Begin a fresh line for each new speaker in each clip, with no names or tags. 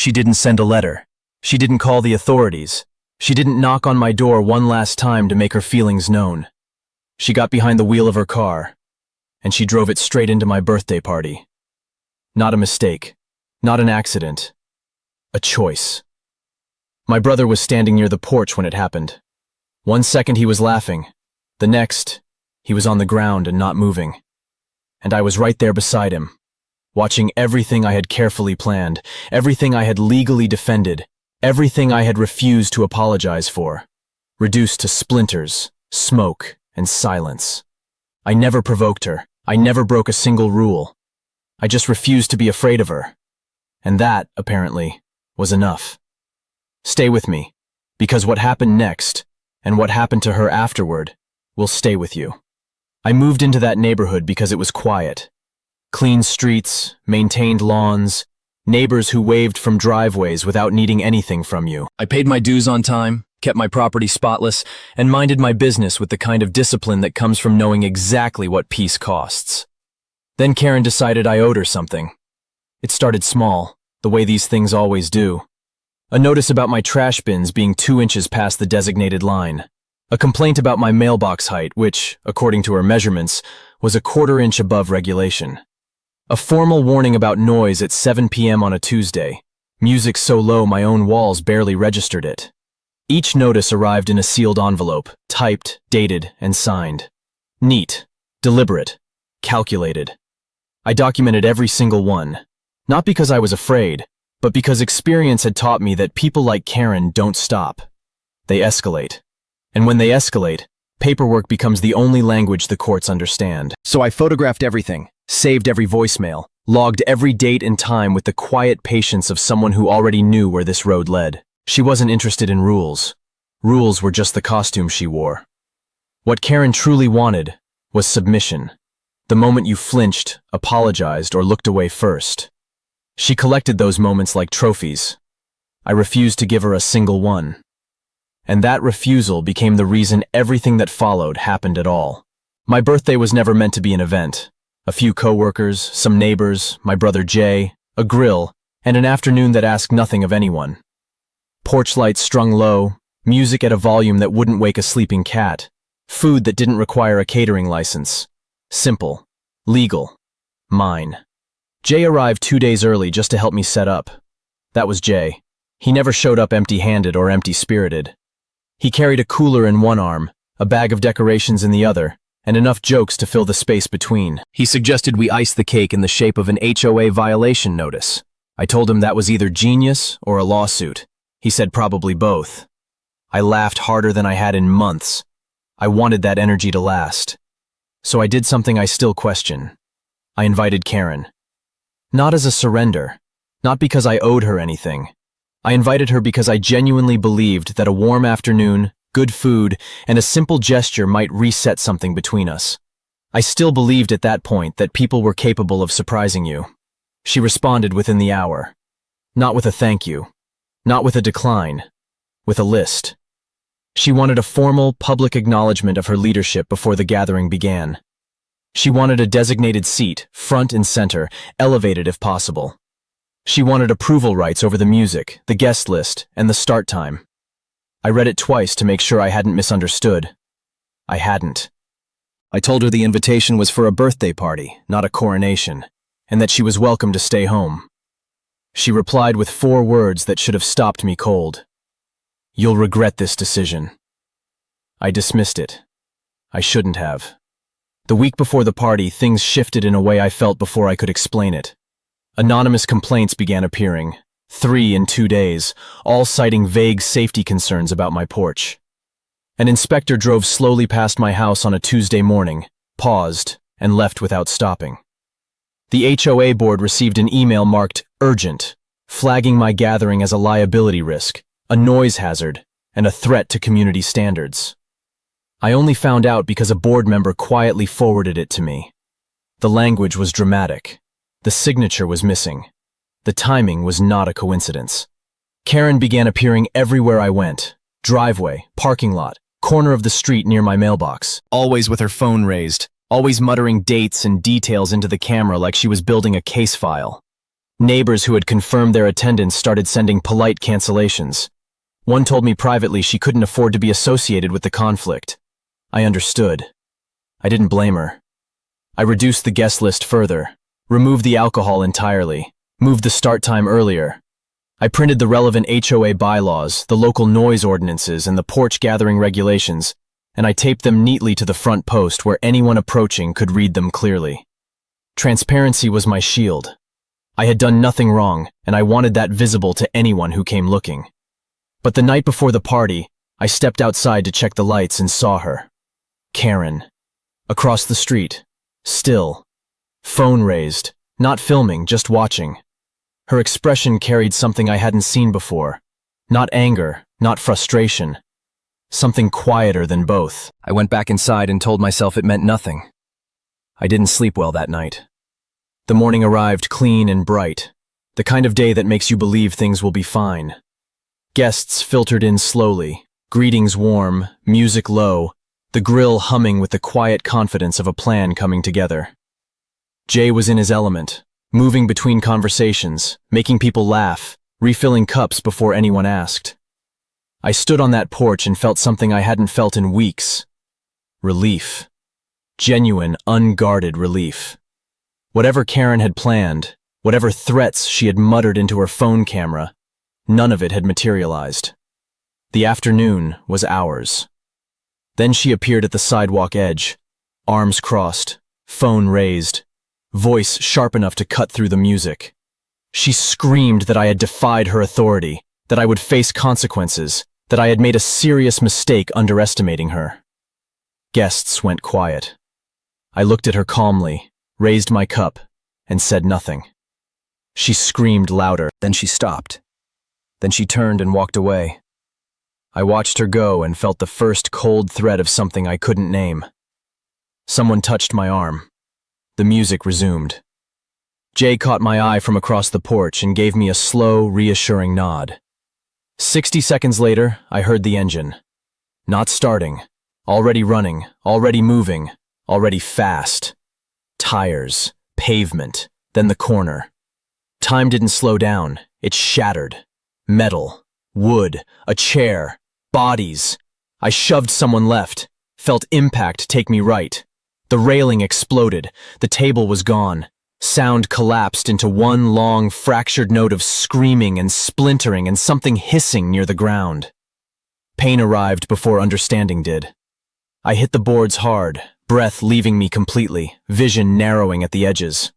She didn't send a letter. She didn't call the authorities. She didn't knock on my door one last time to make her feelings known. She got behind the wheel of her car, and she drove it straight into my birthday party. Not a mistake. Not an accident. A choice. My brother was standing near the porch when it happened. One second he was laughing. The next, he was on the ground and not moving. And I was right there beside him, watching everything I had carefully planned, everything I had legally defended, everything I had refused to apologize for, reduced to splinters, smoke, and silence. I never provoked her. I never broke a single rule. I just refused to be afraid of her. And that, apparently, was enough. Stay with me, because what happened next, and what happened to her afterward, will stay with you. I moved into that neighborhood because it was quiet. Clean streets, maintained lawns, neighbors who waved from driveways without needing anything from you. I paid my dues on time, kept my property spotless, and minded my business with the kind of discipline that comes from knowing exactly what peace costs. Then Karen decided I owed her something. It started small, the way these things always do. A notice about my trash bins being 2 inches past the designated line. A complaint about my mailbox height, which, according to her measurements, was a 1/4 inch above regulation. A formal warning about noise at 7 p.m. on a Tuesday. Music so low my own walls barely registered it. Each notice arrived in a sealed envelope, typed, dated, and signed. Neat, deliberate, calculated. I documented every single one, not because I was afraid, but because experience had taught me that people like Karen don't stop. They escalate. And when they escalate, paperwork becomes the only language the courts understand. So I photographed everything, saved every voicemail, logged every date and time with the quiet patience of someone who already knew where this road led. She wasn't interested in rules. Rules were just the costume she wore. What Karen truly wanted was submission. The moment you flinched, apologized, or looked away first. She collected those moments like trophies. I refused to give her a single one. And that refusal became the reason everything that followed happened at all. My birthday was never meant to be an event. A few coworkers, some neighbors, my brother Jay, a grill, and an afternoon that asked nothing of anyone. Porch lights strung low, music at a volume that wouldn't wake a sleeping cat, food that didn't require a catering license. Simple. Legal. Mine. Jay arrived 2 days early just to help me set up. That was Jay. He never showed up empty-handed or empty-spirited. He carried a cooler in one arm, a bag of decorations in the other, and enough jokes to fill the space between. He suggested we ice the cake in the shape of an HOA violation notice. I told him that was either genius or a lawsuit. He said probably both. I laughed harder than I had in months. I wanted that energy to last. So I did something I still question. I invited Karen. Not as a surrender, not because I owed her anything. I invited her because I genuinely believed that a warm afternoon, good food, and a simple gesture might reset something between us. I still believed at that point that people were capable of surprising you. She responded within the hour. Not with a thank you. Not with a decline. With a list. She wanted a formal, public acknowledgement of her leadership before the gathering began. She wanted a designated seat, front and center, elevated if possible. She wanted approval rights over the music, the guest list, and the start time. I read it twice to make sure I hadn't misunderstood. I hadn't. I told her the invitation was for a birthday party, not a coronation, and that she was welcome to stay home. She replied with 4 words that should have stopped me cold. You'll regret this decision. I dismissed it. I shouldn't have. The week before the party, things shifted in a way I felt before I could explain it. Anonymous complaints began appearing, 3 in 2 days, all citing vague safety concerns about my porch. An inspector drove slowly past my house on a Tuesday morning, paused, and left without stopping. The HOA board received an email marked urgent, flagging my gathering as a liability risk, a noise hazard, and a threat to community standards. I only found out because a board member quietly forwarded it to me. The language was dramatic. The signature was missing. The timing was not a coincidence. Karen began appearing everywhere I went. Driveway, parking lot, corner of the street near my mailbox. Always with her phone raised, always muttering dates and details into the camera like she was building a case file. Neighbors who had confirmed their attendance started sending polite cancellations. One told me privately she couldn't afford to be associated with the conflict. I understood. I didn't blame her. I reduced the guest list further, removed the alcohol entirely, moved the start time earlier. I printed the relevant HOA bylaws, the local noise ordinances, and the porch gathering regulations, and I taped them neatly to the front post where anyone approaching could read them clearly. Transparency was my shield. I had done nothing wrong, and I wanted that visible to anyone who came looking. But the night before the party, I stepped outside to check the lights and saw her. Karen. Across the street. Still. Phone raised. Not filming, just watching. Her expression carried something I hadn't seen before. Not anger, not frustration. Something quieter than both. I went back inside and told myself it meant nothing. I didn't sleep well that night. The morning arrived clean and bright, the kind of day that makes you believe things will be fine. Guests filtered in slowly, greetings warm, music low, the grill humming with the quiet confidence of a plan coming together. Jay was in his element, moving between conversations, making people laugh, refilling cups before anyone asked. I stood on that porch and felt something I hadn't felt in weeks. Relief. Genuine, unguarded relief. Whatever Karen had planned, whatever threats she had muttered into her phone camera, none of it had materialized. The afternoon was ours. Then she appeared at the sidewalk edge, arms crossed, phone raised, voice sharp enough to cut through the music. She screamed that I had defied her authority, that I would face consequences, that I had made a serious mistake underestimating her. Guests went quiet. I looked at her calmly, raised my cup, and said nothing. She screamed louder. Then she stopped. Then she turned and walked away. I watched her go and felt the first cold threat of something I couldn't name. Someone touched my arm. The music resumed. Jay caught my eye from across the porch and gave me a slow, reassuring nod. 60 seconds later, I heard the engine. Not starting. Already running, already moving, already fast. Tires, pavement, then the corner. Time didn't slow down, it shattered. Metal, wood, a chair, bodies. I shoved someone left, felt impact take me right. The railing exploded, the table was gone. Sound collapsed into one long, fractured note of screaming and splintering and something hissing near the ground. Pain arrived before understanding did. I hit the boards hard, breath leaving me completely, vision narrowing at the edges.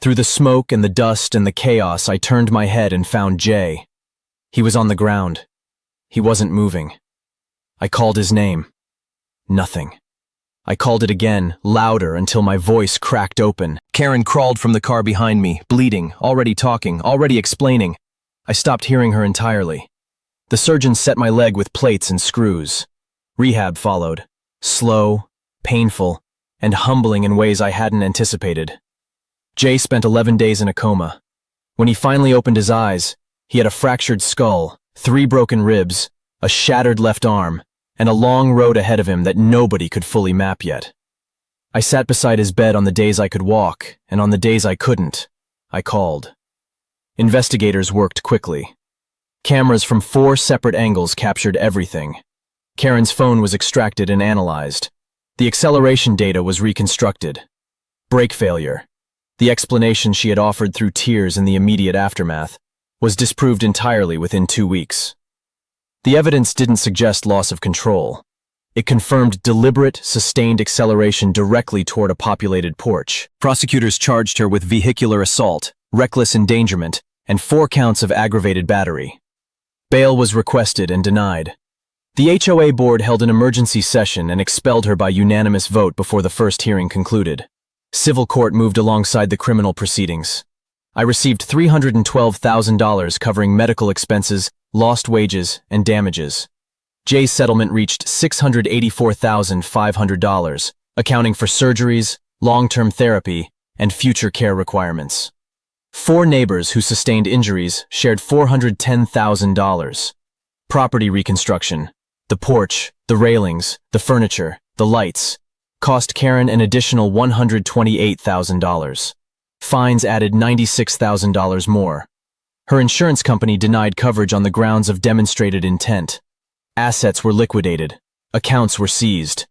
Through the smoke and the dust and the chaos, I turned my head and found Jay. He was on the ground. He wasn't moving. I called his name. Nothing. I called it again, louder, until my voice cracked open. Karen crawled from the car behind me, bleeding, already talking, already explaining. I stopped hearing her entirely. The surgeon set my leg with plates and screws. Rehab followed. Slow, painful, and humbling in ways I hadn't anticipated. Jay spent 11 days in a coma. When he finally opened his eyes, he had a fractured skull, 3 broken ribs, a shattered left arm, and a long road ahead of him that nobody could fully map yet. I sat beside his bed on the days I could walk, and on the days I couldn't, I called. Investigators worked quickly. Cameras from 4 separate angles captured everything. Karen's phone was extracted and analyzed. The acceleration data was reconstructed. Brake failure. The explanation she had offered through tears in the immediate aftermath was disproved entirely within 2 weeks. The evidence didn't suggest loss of control. It confirmed deliberate, sustained acceleration directly toward a populated porch. Prosecutors charged her with vehicular assault, reckless endangerment, and 4 counts of aggravated battery. Bail was requested and denied. The HOA board held an emergency session and expelled her by unanimous vote before the first hearing concluded. Civil court moved alongside the criminal proceedings. I received $312,000 covering medical expenses, lost wages, and damages. Jay's settlement reached $684,500, accounting for surgeries, long-term therapy, and future care requirements. 4 neighbors who sustained injuries shared $410,000. Property reconstruction, the porch, the railings, the furniture, the lights, cost Karen an additional $128,000. Fines added $96,000 more. Her insurance company denied coverage on the grounds of demonstrated intent. Assets were liquidated. Accounts were seized.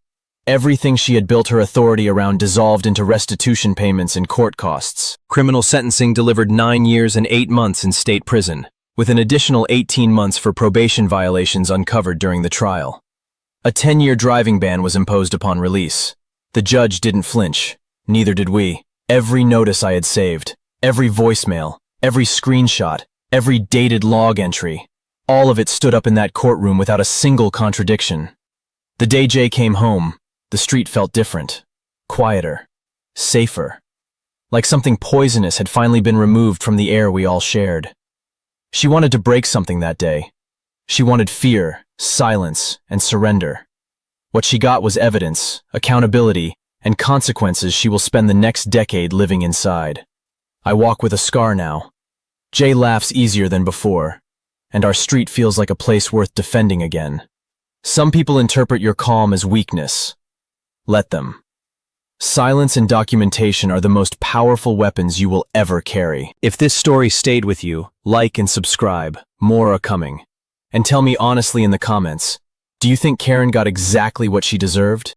Everything she had built her authority around dissolved into restitution payments and court costs. Criminal sentencing delivered 9 years and 8 months in state prison, with an additional 18 months for probation violations uncovered during the trial. A 10-year driving ban was imposed upon release. The judge didn't flinch. Neither did we. Every notice I had saved, every voicemail, every screenshot, every dated log entry, all of it stood up in that courtroom without a single contradiction. The day Jay came home, the street felt different, quieter, safer, like something poisonous had finally been removed from the air we all shared. She wanted to break something that day. She wanted fear, silence, and surrender. What she got was evidence, accountability, and consequences she will spend the next decade living inside. I walk with a scar now. Jay laughs easier than before, and our street feels like a place worth defending again. Some people interpret your calm as weakness. Let them. Silence and documentation are the most powerful weapons you will ever carry. If this story stayed with you, like and subscribe. More are coming. And tell me honestly in the comments, do you think Karen got exactly what she deserved?